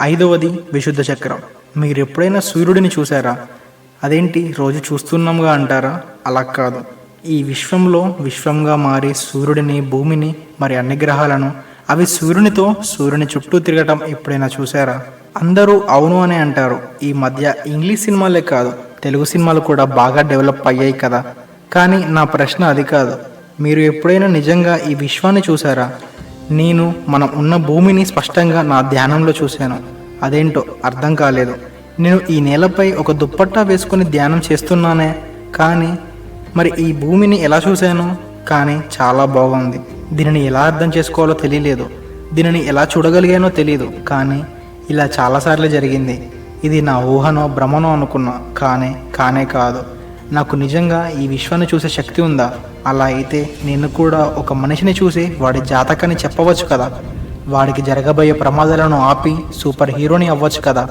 ఐదవది విశుద్ధ చక్రం. మీరు ఎప్పుడైనా సూర్యుడిని చూసారా? అదేంటి రోజు చూస్తున్నాంగా అంటారా? అలా కాదు. ఈ విశ్వంలో విశ్వంగా మారి సూర్యుడిని, భూమిని, మరి అన్ని గ్రహాలను అవి సూర్యుని చుట్టూ తిరగటం ఎప్పుడైనా చూసారా? అందరూ అవును అని అంటారు. ఈ మధ్య ఇంగ్లీష్ సినిమాలే కాదు, తెలుగు సినిమాలు కూడా బాగా డెవలప్ అయ్యాయి కదా. కానీ నా ప్రశ్న అది కాదు. మీరు ఎప్పుడైనా నిజంగా ఈ విశ్వాన్ని చూసారా? నేను మనం ఉన్న భూమిని స్పష్టంగా నా ధ్యానంలో చూశాను. అదేంటో అర్థం కాలేదు. నేను ఈ నేలపై ఒక దుప్పట్టా వేసుకుని ధ్యానం చేస్తున్నానే, కానీ మరి ఈ భూమిని ఎలా చూశాను? కానీ చాలా బాగుంది. దీనిని ఎలా అర్థం చేసుకోవాలో తెలియలేదు. దీనిని ఎలా చూడగలిగానో తెలియదు. కానీ ఇలా చాలాసార్లు జరిగింది. ఇది నా ఊహనో భ్రమనో అనుకున్నా, కానే కాదు. నాకు నిజంగా ఈ విశ్వాన్ని చూసే శక్తి ఉందా? అలా అయితే నేను కూడా ఒక మనిషిని చూసి వాడి జాతకాన్ని చెప్పవచ్చు కదా. వాడికి జరగబోయే ప్రమాదాలను ఆపి సూపర్ హీరోని అవ్వచ్చు కదా.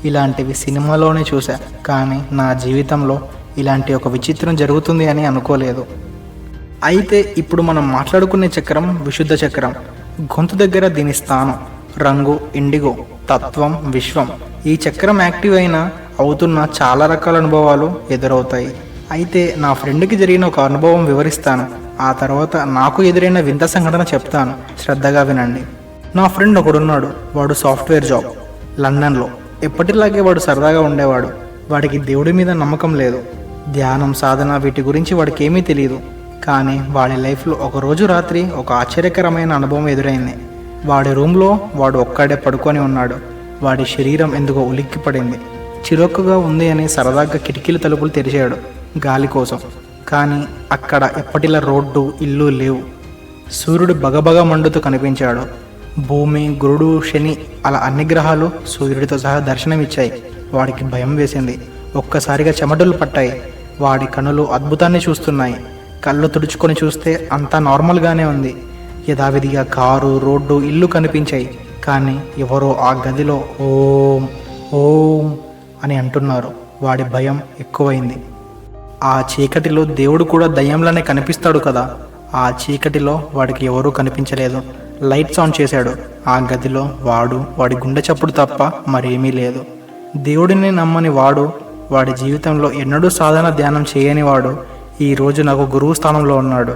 ఇలాంటివి సినిమాలోనే చూసా, కానీ నా జీవితంలో ఇలాంటి ఒక విచిత్రం జరుగుతుంది అని అనుకోలేదు. అయితే ఇప్పుడు మనం మాట్లాడుకునే చక్రం విశుద్ధ చక్రం. గొంతు దగ్గర దీని స్థానం, రంగు ఇండిగో, తత్వం విశ్వం. ఈ చక్రం యాక్టివ్ అయినా అవుతున్న చాలా రకాల అనుభవాలు ఎదురవుతాయి. అయితే నా ఫ్రెండ్కి జరిగిన ఒక అనుభవం వివరిస్తాను. ఆ తర్వాత నాకు ఎదురైన వింత సంఘటన చెప్తాను. శ్రద్ధగా వినండి. నా ఫ్రెండ్ ఒకడున్నాడు. వాడు సాఫ్ట్వేర్ జాబ్, లండన్లో. ఎప్పటిలాగే వాడు సరదాగా ఉండేవాడు. వాడికి దేవుడి మీద నమ్మకం లేదు. ధ్యానం, సాధన వీటి గురించి వాడికి ఏమీ తెలియదు. కానీ వాడి లైఫ్లో ఒకరోజు రాత్రి ఒక ఆశ్చర్యకరమైన అనుభవం ఎదురైంది. వాడి రూమ్లో వాడు ఒక్కడే పడుకొని ఉన్నాడు. వాడి శరీరం ఎందుకో ఉలిక్కిపడింది. చిరాకుగా ఉంది అని సరదాగా కిటికీల తలుపులు తెరిచాడు గాలి కోసం. కానీ అక్కడ ఎప్పటిలా రోడ్డు, ఇల్లు లేవు. సూర్యుడు బగబగ మండుతూ కనిపించాడు. భూమి, గురుడు, శని అలా అన్ని గ్రహాలు సూర్యుడితో సహా దర్శనమిచ్చాయి. వాడికి భయం వేసింది. ఒక్కసారిగా చెమటలు పట్టాయి. వాడి కనులు అద్భుతాన్ని చూస్తున్నాయి. కళ్ళు తుడుచుకొని చూస్తే అంతా నార్మల్గానే ఉంది. యథావిధిగా కారు, రోడ్డు, ఇల్లు కనిపించాయి. కానీ ఎవరో ఆ గదిలో ఓం ఓం అని అంటున్నారు. వాడి భయం ఎక్కువైంది. ఆ చీకటిలో దేవుడు కూడా దయ్యంలానే కనిపిస్తాడు కదా. ఆ చీకటిలో వాడికి ఎవరూ కనిపించలేదు. లైట్స్ ఆన్ చేశాడు. ఆ గదిలో వాడి గుండె చప్పుడు తప్ప మరేమీ లేదు. దేవుడిని నమ్మని వాడు, వాడి జీవితంలో ఎన్నడూ సాధన ధ్యానం చేయని వాడు ఈరోజు నాకు గురువు స్థానంలో ఉన్నాడు.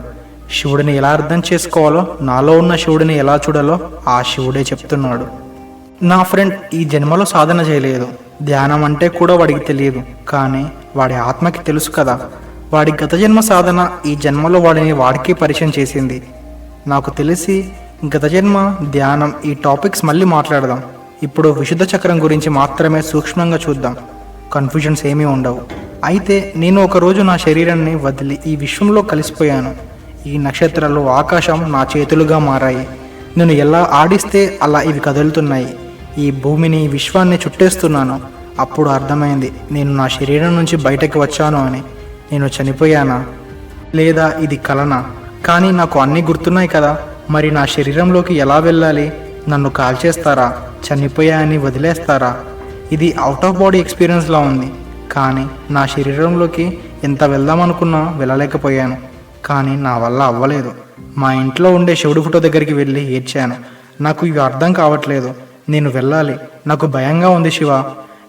శివుడిని ఎలా అర్థం చేసుకోవాలో, నాలో ఉన్న శివుడిని ఎలా చూడాలో ఆ శివుడే చెప్తున్నాడు. నా ఫ్రెండ్ ఈ జన్మలో సాధన చేయలేదు. ధ్యానం అంటే కూడా వాడికి తెలియదు. కానీ వాడి ఆత్మకి తెలుసు కదా. వాడి గత జన్మ సాధన ఈ జన్మలో వాడిని వాడికి పరిచయం చేసింది. నాకు తెలిసి గత జన్మ, ధ్యానం ఈ టాపిక్స్ మళ్ళీ మాట్లాడదాం. ఇప్పుడు విశుద్ధ చక్రం గురించి మాత్రమే సూక్ష్మంగా చూద్దాం. కన్ఫ్యూజన్స్ ఏమీ ఉండవు. అయితే నేను ఒకరోజు నా శరీరాన్ని వదిలి ఈ విశ్వంలో కలిసిపోయాను. ఈ నక్షత్రాలు, ఆకాశం నా చేతులుగా మారాయి. నేను ఎలా ఆడిస్తే అలా ఇవి కదులుతున్నాయి. ఈ భూమిని, విశ్వాన్ని చుట్టేస్తున్నాను. అప్పుడు అర్థమైంది నేను నా శరీరం నుంచి బయటకు వచ్చాను అని. నేను చనిపోయానా, లేదా ఇది కలనా? కానీ నాకు అన్నీ గుర్తున్నాయి కదా. మరి నా శరీరంలోకి ఎలా వెళ్ళాలి? నన్ను కాల్చేస్తారా? చనిపోయా అని వదిలేస్తారా? ఇది అవుట్ ఆఫ్ బాడీ ఎక్స్పీరియన్స్లా ఉంది. కానీ నా శరీరంలోకి ఎంత వెళ్దామనుకున్నా వెళ్ళలేకపోయాను. కానీ నా వల్ల అవ్వలేదు. మా ఇంట్లో ఉండే శివుడి ఫోటో దగ్గరికి వెళ్ళి ఏడ్చాను. నాకు ఇవి అర్థం కావట్లేదు. నేను వెళ్ళాలి. నాకు భయంగా ఉంది శివ.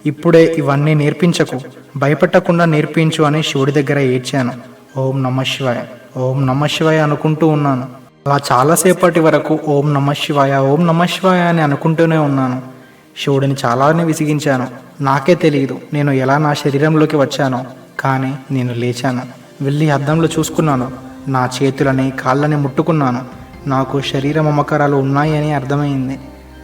ఇప్పుడే ఇవన్నీ నేర్పించకు, భయపెట్టకుండా నేర్పించు అని శివుడి దగ్గర ఏడ్చాను. ఓం నమ శివాయ, ఓం నమ శివాయ అనుకుంటూ ఉన్నాను. అలా చాలాసేపటి వరకు ఓం నమ శివాయ, ఓం నమ శివాయ అని అనుకుంటూనే ఉన్నాను. శివుడిని చాలానే విసిగించాను. నాకే తెలియదు నేను ఎలా నా శరీరంలోకి వచ్చానో. కానీ నేను లేచాను. వెళ్ళి అద్దంలో చూసుకున్నాను. నా చేతులని, కాళ్ళని ముట్టుకున్నాను. నాకు శరీర మమకారాలు ఉన్నాయని అర్థమైంది.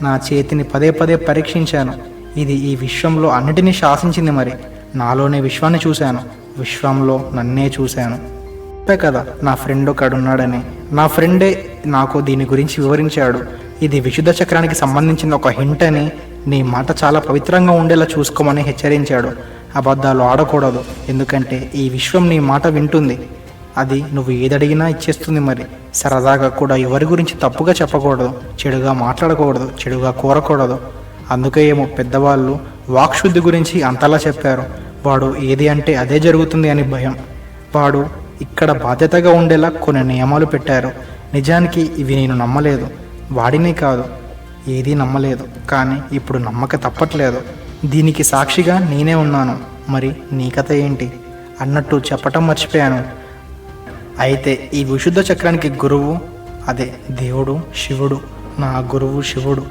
నా చేతిని పదే పదే పరీక్షించాను. ఇది ఈ విశ్వంలో అన్నిటినీ శాసించింది. మరి నాలోనే విశ్వాన్ని చూశాను. విశ్వంలో నన్నే చూశాను. కదా నా ఫ్రెండ్ ఒకడున్నాడని. నా ఫ్రెండే నాకు దీని గురించి వివరించాడు. ఇది విశుద్ధ చక్రానికి సంబంధించిన ఒక హింట్ అని, నీ మాట చాలా పవిత్రంగా ఉండేలా చూసుకోమని హెచ్చరించాడు. అబద్ధాలు ఆడకూడదు, ఎందుకంటే ఈ విశ్వం నీ మాట వింటుంది. అది నువ్వు ఏదడిగినా ఇచ్చేస్తుంది. మరి సరదాగా కూడా ఎవరి గురించి తప్పుగా చెప్పకూడదు, చెడుగా మాట్లాడకూడదు, చెడుగా కోరకూడదు. అందుకే ఏమో పెద్దవాళ్ళు వాక్శుద్ధి గురించి అంతలా చెప్పారు. వాడు ఏది అంటే అదే జరుగుతుంది అని భయం. వాడు ఇక్కడ బాధ్యతగా ఉండేలా కొన్ని నియమాలు పెట్టారు. నిజానికి ఇవి నేను నమ్మలేదు. వాడినే కాదు, ఏదీ నమ్మలేదు, కానీ ఇప్పుడు నమ్మక తప్పట్లేదు. దీనికి సాక్షిగా నేనే ఉన్నాను. మరి నీ కథ ఏంటి అన్నట్టు చెప్పటం మర్చిపోయాను. అయితే ఈ విశుద్ధ చక్రానికి గురువు అదే దేవుడు శివుడు. నా గురువు శివుడు.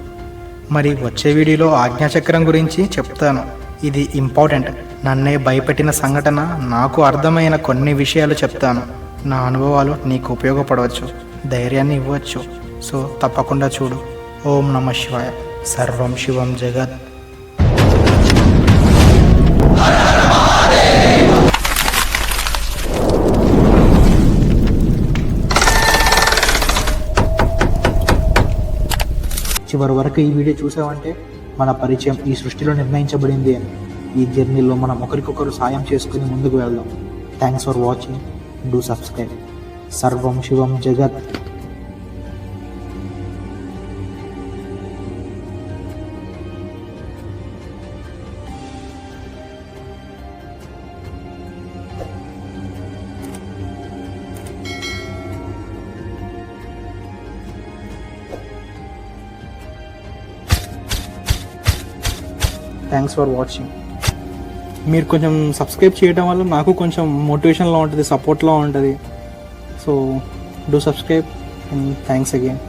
మరి వచ్చే వీడియోలో ఆజ్ఞాచక్రం గురించి చెప్తాను. ఇది ఇంపార్టెంట్. నన్నే భయపెట్టిన సంఘటన, నాకు అర్థమైన కొన్ని విషయాలు చెప్తాను. నా అనుభవాలు నీకు ఉపయోగపడవచ్చు, ధైర్యాన్ని ఇవ్వచ్చు. సో తప్పకుండా చూడు. ఓం నమ శివాయ. సర్వం శివం జగత్. చివరి వరకు ఈ వీడియో చూసావంటే మన పరిచయం ఈ సృష్టిలో నిర్ణయించబడింది అని. ఈ జర్నీలో మనం ఒకరికొకరు సాయం చేసుకుని ముందుకు వెళ్దాం. Thanks for watching. Do subscribe. సర్వం శివం జగత్. Thanks for watching. మీరు కొంచెం సబ్స్క్రైబ్ చేయడం వల్ల నాకు కొంచెం మోటివేషన్లో ఉంటుంది, సపోర్ట్లో ఉంటుంది. So do subscribe and thanks again.